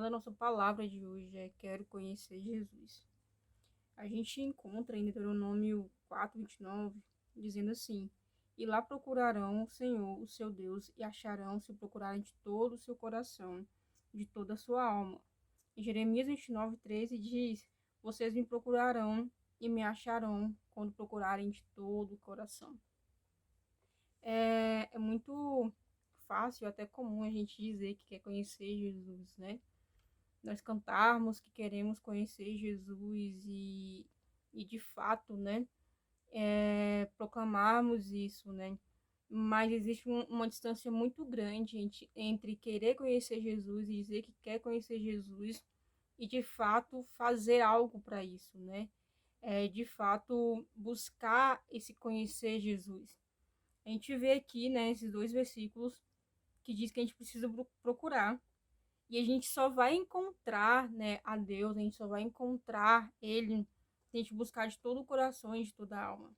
da nossa palavra de hoje é Quero Conhecer Jesus. A gente encontra em Deuteronômio 4:29, dizendo assim: E lá procurarão o Senhor, o seu Deus, e acharão se procurarem de todo o seu coração, de toda a sua alma. Em Jeremias 29:13 diz: Vocês me procurarão e me acharão quando procurarem de todo o coração. É muito fácil, até comum a gente dizer que quer conhecer Jesus, né? Nós cantarmos que queremos conhecer Jesus e de fato, né, proclamarmos isso, né? Mas existe uma distância muito grande entre querer conhecer Jesus e dizer que quer conhecer Jesus e de fato fazer algo para isso, né? De fato buscar esse conhecer Jesus. A gente vê aqui, né, esses dois versículos que diz que a gente precisa procurar. E a gente só vai encontrar, né, a Deus, a gente só vai encontrar Ele se a gente buscar de todo o coração e de toda a alma.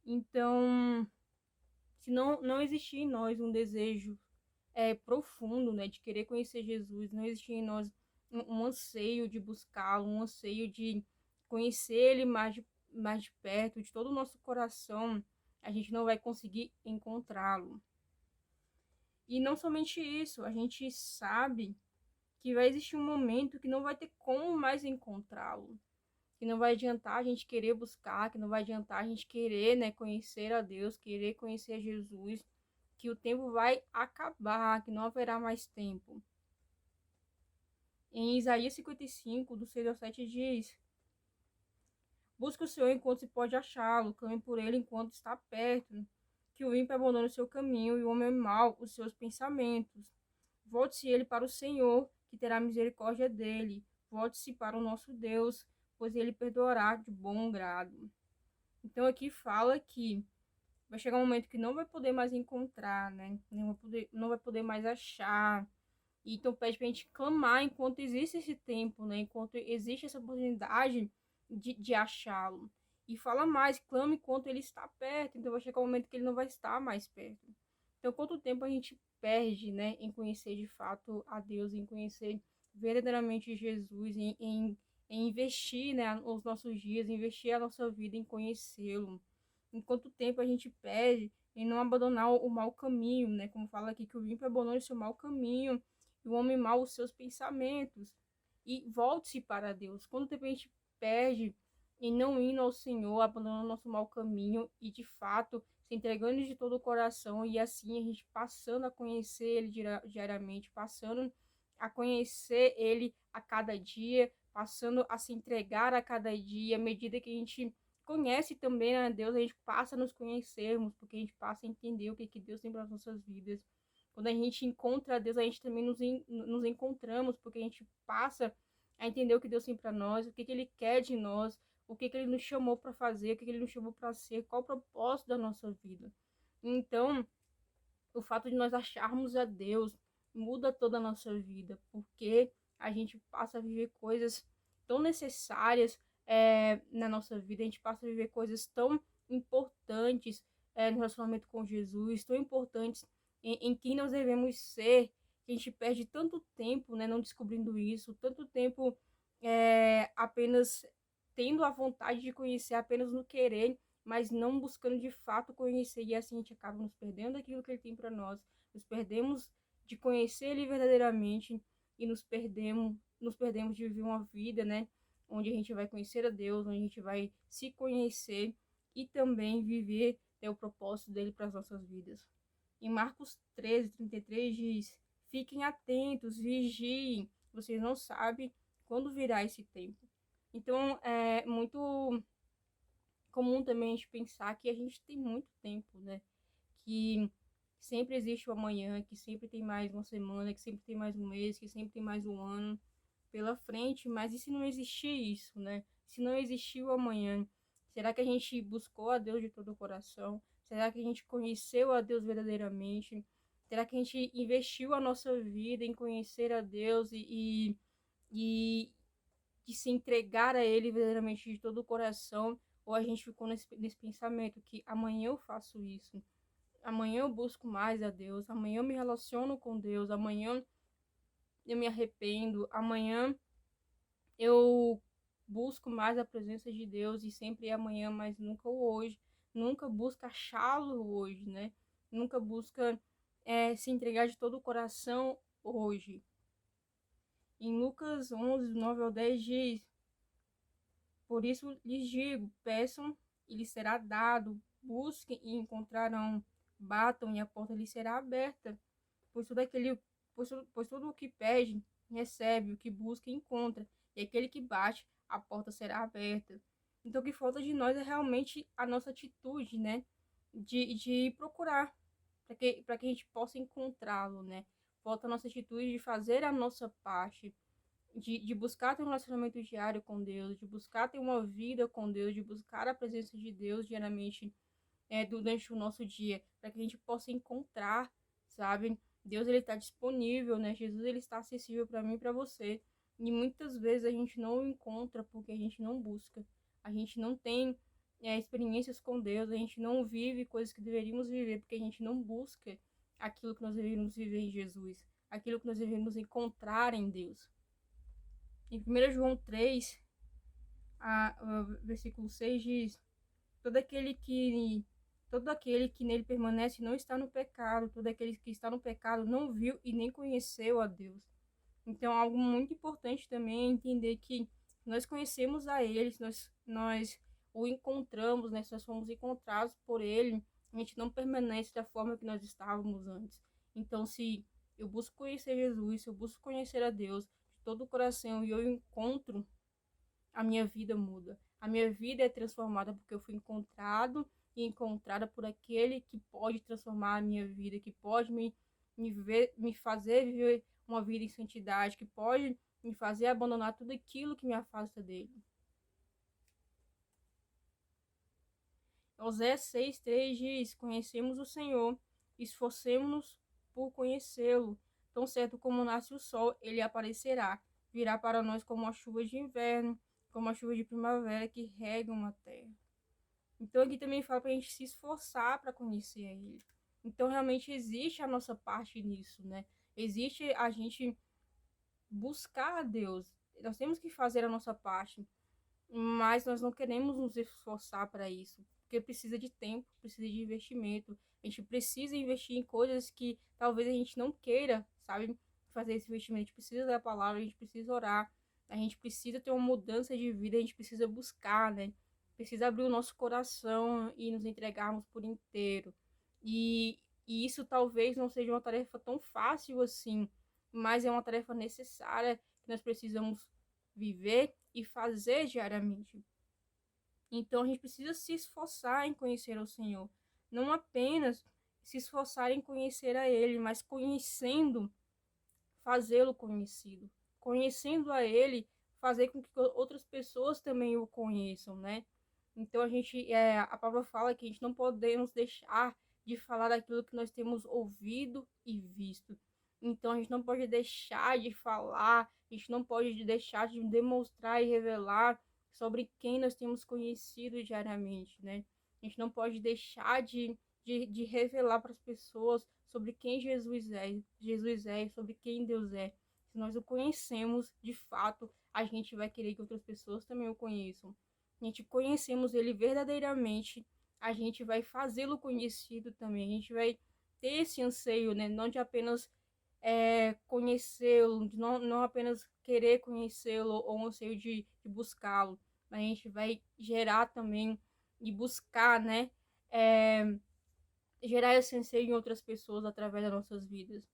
Então, se não existir em nós um desejo profundo, né, de querer conhecer Jesus, não existir em nós um anseio de buscá-lo, um anseio de conhecer Ele mais de perto, de todo o nosso coração, a gente não vai conseguir encontrá-lo. E não somente isso, a gente sabe que vai existir um momento que não vai ter como mais encontrá-lo, que não vai adiantar a gente querer buscar, que não vai adiantar a gente querer, né, conhecer a Deus, querer conhecer a Jesus, que o tempo vai acabar, que não haverá mais tempo. Em Isaías 55, do 6 ao 7 diz: Busque o Senhor enquanto se pode achá-lo, clame por ele enquanto está perto, que o ímpio abandone o seu caminho e o homem mau os seus pensamentos. Volte-se ele para o Senhor, que terá misericórdia dele. Volte-se para o nosso Deus, pois ele perdoará de bom grado. Então aqui fala que vai chegar um momento que não vai poder mais encontrar, né? Não vai poder mais achar. E então pede para a gente clamar enquanto existe esse tempo, né? Enquanto existe essa oportunidade de achá-lo. E fala mais, clame enquanto ele está perto. Então vai chegar um momento que ele não vai estar mais perto. Então, quanto tempo a gente perde, né, em conhecer de fato a Deus, em conhecer verdadeiramente Jesus, em investir, né, os nossos dias, investir a nossa vida em conhecê-lo. Em quanto tempo a gente perde em não abandonar o mau caminho, né, como fala aqui que o ímpio abandone o seu mau caminho e o homem mau os seus pensamentos e volte-se para Deus. Quanto tempo a gente perde em não indo ao Senhor, abandonando o nosso mau caminho e de fato se entregando de todo o coração e assim a gente passando a conhecer Ele diariamente, passando a conhecer Ele a cada dia, passando a se entregar a cada dia, à medida que a gente conhece também a Deus, a gente passa a nos conhecermos, porque a gente passa a entender o que Deus tem para as nossas vidas. Quando a gente encontra a Deus, a gente também nos encontramos, porque a gente passa a entender o que Deus tem para nós, o que Ele quer de nós, o que Ele nos chamou para fazer, o que Ele nos chamou para ser, qual o propósito da nossa vida. Então, o fato de nós acharmos a Deus muda toda a nossa vida, porque a gente passa a viver coisas tão necessárias na nossa vida, a gente passa a viver coisas tão importantes no relacionamento com Jesus, tão importantes em quem nós devemos ser, que a gente perde tanto tempo, né, não descobrindo isso, tanto tempo apenas tendo a vontade de conhecer, apenas no querer, mas não buscando de fato conhecer, e assim a gente acaba nos perdendo daquilo que ele tem para nós, nos perdemos de conhecer ele verdadeiramente e nos perdemos de viver uma vida, né, onde a gente vai conhecer a Deus, onde a gente vai se conhecer e também viver o propósito dele para as nossas vidas. Em Marcos 13:33 diz: Fiquem atentos, vigiem, vocês não sabem quando virá esse tempo. Então, é muito comum também a gente pensar que a gente tem muito tempo, né? Que sempre existe o amanhã, que sempre tem mais uma semana, que sempre tem mais um mês, que sempre tem mais um ano pela frente, mas e se não existir isso, né? Se não existir o amanhã, será que a gente buscou a Deus de todo o coração? Será que a gente conheceu a Deus verdadeiramente? Será que a gente investiu a nossa vida em conhecer a Deus e de se entregar a Ele verdadeiramente de todo o coração? Ou a gente ficou nesse pensamento que amanhã eu faço isso, amanhã eu busco mais a Deus, amanhã eu me relaciono com Deus, amanhã eu me arrependo, amanhã eu busco mais a presença de Deus e sempre é amanhã, mas nunca o hoje. Nunca busca achá-lo hoje, né? Nunca busca se entregar de todo o coração hoje. Em Lucas 11, 9 ao 10 diz: Por isso lhes digo, peçam e lhes será dado, busquem e encontrarão, batam e a porta lhes será aberta. Pois tudo, aquele, pois tudo o que pede, recebe, o que busca, encontra, e aquele que bate, a porta será aberta. Então, o que falta de nós é realmente a nossa atitude, né? De procurar, para que a gente possa encontrá-lo, né? Falta a nossa atitude de fazer a nossa parte, de buscar ter um relacionamento diário com Deus, de buscar ter uma vida com Deus, de buscar a presença de Deus diariamente durante o nosso dia, para que a gente possa encontrar, sabe? Deus, ele está disponível, né? Jesus, ele está acessível para mim e para você. E muitas vezes a gente não o encontra porque a gente não busca. A gente não tem experiências com Deus, a gente não vive coisas que deveríamos viver porque a gente não busca aquilo que nós deveríamos viver em Jesus, aquilo que nós deveríamos encontrar em Deus. Em 1 João 3, versículo 6 diz: todo aquele que nele permanece não está no pecado, todo aquele que está no pecado não viu e nem conheceu a Deus. Então, algo muito importante também é entender que nós conhecemos a Ele, se nós o encontramos, né? Se nós fomos encontrados por Ele, a gente não permanece da forma que nós estávamos antes. Então, se eu busco conhecer Jesus, se eu busco conhecer a Deus de todo o coração e eu encontro, a minha vida muda. A minha vida é transformada porque eu fui encontrado e encontrada por aquele que pode transformar a minha vida, que pode me fazer viver uma vida em santidade, que pode me fazer abandonar tudo aquilo que me afasta dele. Oséias 6,3 diz: Conhecemos o Senhor, esforcemos-nos por conhecê-lo. Tão certo como nasce o sol, ele aparecerá. Virá para nós como a chuva de inverno, como a chuva de primavera que regam a terra. Então aqui também fala para a gente se esforçar para conhecer a Ele. Então realmente existe a nossa parte nisso, né? Existe a gente buscar a Deus. Nós temos que fazer a nossa parte, mas nós não queremos nos esforçar para isso, porque precisa de tempo, precisa de investimento. A gente precisa investir em coisas que talvez a gente não queira, sabe? Fazer esse investimento. A gente precisa da palavra, a gente precisa orar, a gente precisa ter uma mudança de vida, a gente precisa buscar, né? Precisa abrir o nosso coração e nos entregarmos por inteiro. E isso talvez não seja uma tarefa tão fácil assim, mas é uma tarefa necessária que nós precisamos viver e fazer diariamente. Então a gente precisa se esforçar em conhecer o Senhor, não apenas se esforçar em conhecer a Ele, mas conhecendo, fazê-lo conhecido, conhecendo a Ele, fazer com que outras pessoas também o conheçam, né? Então a palavra fala que a gente não podemos deixar de falar daquilo que nós temos ouvido e visto. Então a gente não pode deixar de falar, a gente não pode deixar de demonstrar e revelar sobre quem nós temos conhecido diariamente, né? A gente não pode deixar de revelar para as pessoas sobre quem Jesus é, sobre quem Deus é. Se nós o conhecemos de fato, a gente vai querer que outras pessoas também o conheçam. A gente conhecemos ele verdadeiramente, a gente vai fazê-lo conhecido também, a gente vai ter esse anseio, né? Não de apenas conhecê-lo, não apenas querer conhecê-lo ou anseio de buscá-lo, mas a gente vai gerar também e buscar, né? Gerar esse anseio em outras pessoas através das nossas vidas.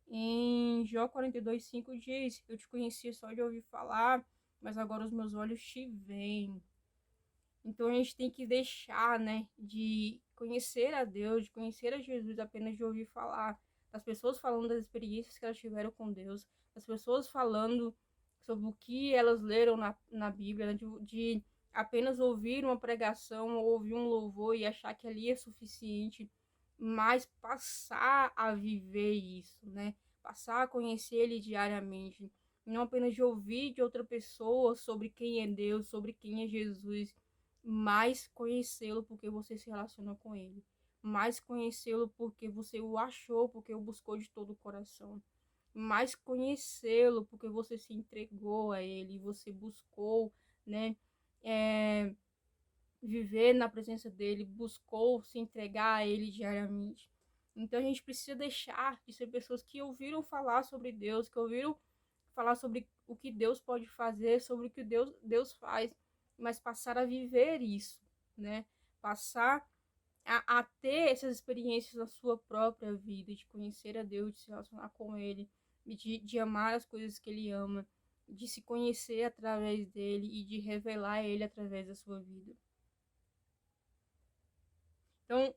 Em Jó 42:5 diz: Eu te conhecia só de ouvir falar, mas agora os meus olhos te veem. Então a gente tem que deixar, né, de conhecer a Deus, de conhecer a Jesus apenas de ouvir falar, das pessoas falando das experiências que elas tiveram com Deus, das pessoas falando sobre o que elas leram na Bíblia, né, de apenas ouvir uma pregação ou ouvir um louvor e achar que ali é suficiente, mas passar a viver isso, né? Passar a conhecer Ele diariamente, não apenas de ouvir de outra pessoa sobre quem é Deus, sobre quem é Jesus, mais conhecê-lo porque você se relaciona com ele, mais conhecê-lo porque você o achou, porque o buscou de todo o coração. mais conhecê-lo, porque você se entregou a ele, você buscou, né, é, viver na presença dele, buscou se entregar a ele diariamente. Então a gente precisa deixar de ser pessoas que ouviram falar sobre Deus, que ouviram falar sobre o que Deus pode fazer, sobre o que Deus faz, mas passar a viver isso, né? Passar a ter essas experiências na sua própria vida, de conhecer a Deus, de se relacionar com Ele, de amar as coisas que Ele ama, de se conhecer através dele e de revelar Ele através da sua vida. Então,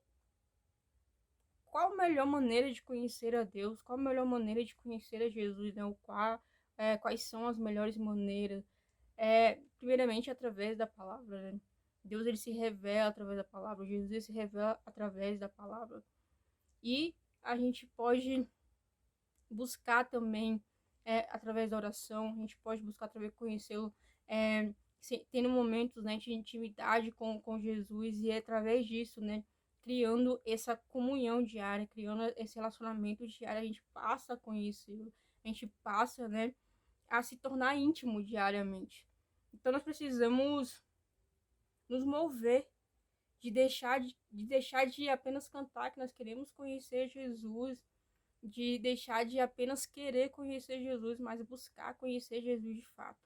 qual a melhor maneira de conhecer a Deus? Qual a melhor maneira de conhecer a Jesus? Né? Quais são as melhores maneiras? Primeiramente, através da palavra. Né? Deus ele se revela através da palavra. Jesus ele se revela através da palavra. E a gente pode buscar também através da oração. A gente pode buscar através de conhecê-lo. Tendo momentos, né, de intimidade com Jesus. E é através disso, né? Criando essa comunhão diária, criando esse relacionamento diário, a gente passa a conhecê-lo, a gente passa, né, a se tornar íntimo diariamente. Então nós precisamos nos mover, de deixar de apenas cantar que nós queremos conhecer Jesus, de deixar de apenas querer conhecer Jesus, mas buscar conhecer Jesus de fato.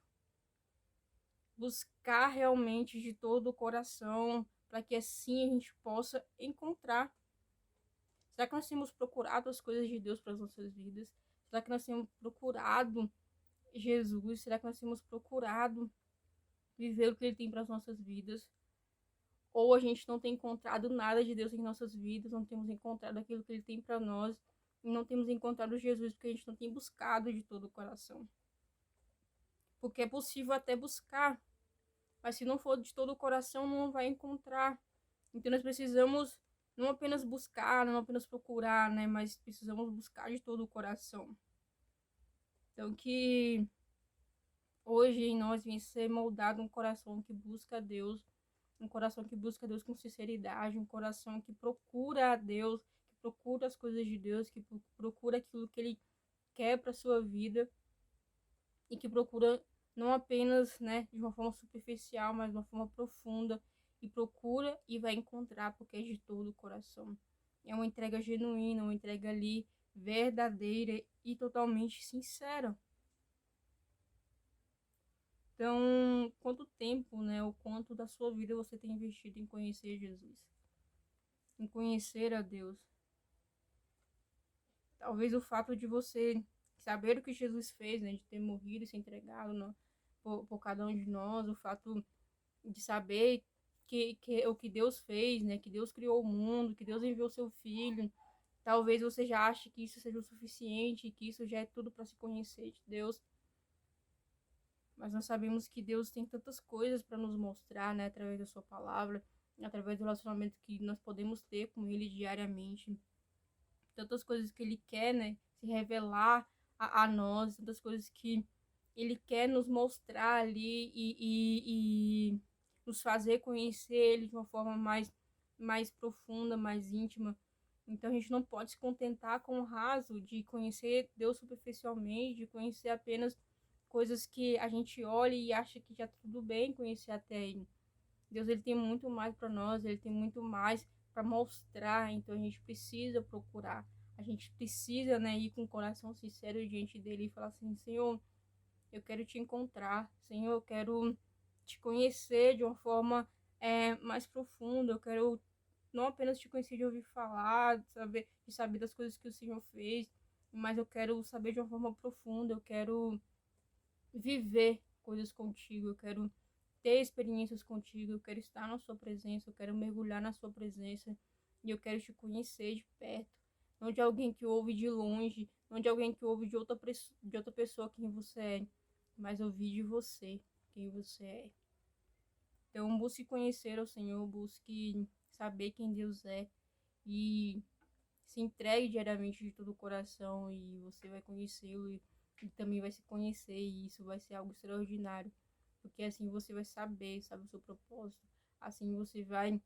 Buscar realmente de todo o coração, para que assim a gente possa encontrar. Será que nós temos procurado as coisas de Deus para as nossas vidas? Será que nós temos procurado Jesus? Será que nós temos procurado viver o que Ele tem para as nossas vidas? Ou a gente não tem encontrado nada de Deus em nossas vidas, não temos encontrado aquilo que Ele tem para nós, e não temos encontrado Jesus porque a gente não tem buscado de todo o coração. Porque é possível até buscar, mas se não for de todo o coração, não vai encontrar. Então nós precisamos não apenas buscar, não apenas procurar, né, mas precisamos buscar de todo o coração. Então que hoje em nós venha ser moldado um coração que busca a Deus, um coração que busca Deus com sinceridade, um coração que procura a Deus, que procura as coisas de Deus, que procura aquilo que Ele quer para sua vida e que procura não apenas, né, de uma forma superficial, mas de uma forma profunda, e procura e vai encontrar, porque é de todo o coração. É uma entrega genuína, uma entrega ali verdadeira e totalmente sincera. Então, quanto tempo, né, o quanto da sua vida você tem investido em conhecer Jesus, em conhecer a Deus? Talvez o fato de você saber o que Jesus fez, né, de ter morrido e se entregado por cada um de nós, o fato de saber que o que Deus fez, né, que Deus criou o mundo, que Deus enviou seu Filho, talvez você já ache que isso seja o suficiente, que isso já é tudo para se conhecer de Deus. Mas nós sabemos que Deus tem tantas coisas para nos mostrar, né, através da sua palavra, através do relacionamento que nós podemos ter com Ele diariamente. Tantas coisas que Ele quer, né, se revelar a nós, tantas coisas que Ele quer nos mostrar ali e nos fazer conhecer Ele de uma forma mais profunda, mais íntima. Então a gente não pode se contentar com o raso de conhecer Deus superficialmente, de conhecer apenas coisas que a gente olha e acha que já tudo bem conhecer até Ele. Deus ele tem muito mais para nós, Ele tem muito mais para mostrar, então a gente precisa procurar, a gente precisa, né, ir com o coração sincero diante dele e falar assim: Senhor, eu quero te encontrar, Senhor, eu quero te conhecer de uma forma mais profunda, eu quero não apenas te conhecer de ouvir falar, de saber das coisas que o Senhor fez, mas eu quero saber de uma forma profunda, eu quero viver coisas contigo, eu quero ter experiências contigo, eu quero estar na sua presença, eu quero mergulhar na sua presença e eu quero te conhecer de perto, não de alguém que ouve de longe, não de alguém que ouve de outra pessoa quem você é, mas ouvir de você quem você é. Então busque conhecer o Senhor, busque saber quem Deus é e se entregue diariamente de todo o coração e você vai conhecê-lo e também vai se conhecer e isso vai ser algo extraordinário, porque assim você vai sabe o seu propósito, assim você vai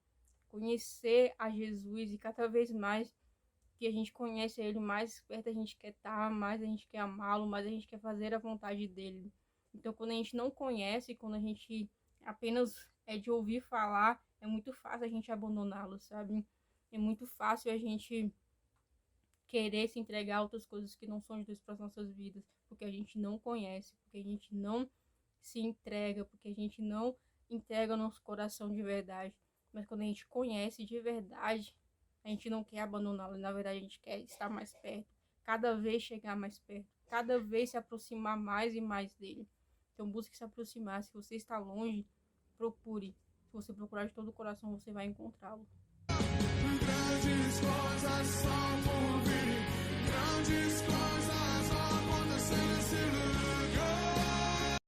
conhecer a Jesus e cada vez mais que a gente conhece ele, mais perto a gente quer estar, mais a gente quer amá-lo, mais a gente quer fazer a vontade dele. Então, quando a gente não conhece, quando a gente apenas é de ouvir falar, é muito fácil a gente abandoná-lo, sabe? É muito fácil a gente querer se entregar a outras coisas que não são de Deus para as nossas vidas, porque a gente não conhece, porque a gente não se entrega, porque a gente não entrega o nosso coração de verdade. Mas quando a gente conhece de verdade, a gente não quer abandoná-lo, na verdade a gente quer estar mais perto, cada vez chegar mais perto, cada vez se aproximar mais e mais dele. Então busque se aproximar. Se você está longe, procure. Se você procurar de todo o coração, você vai encontrá-lo. Grandes coisas são por vir, grandes coisas vão acontecer nesse lugar.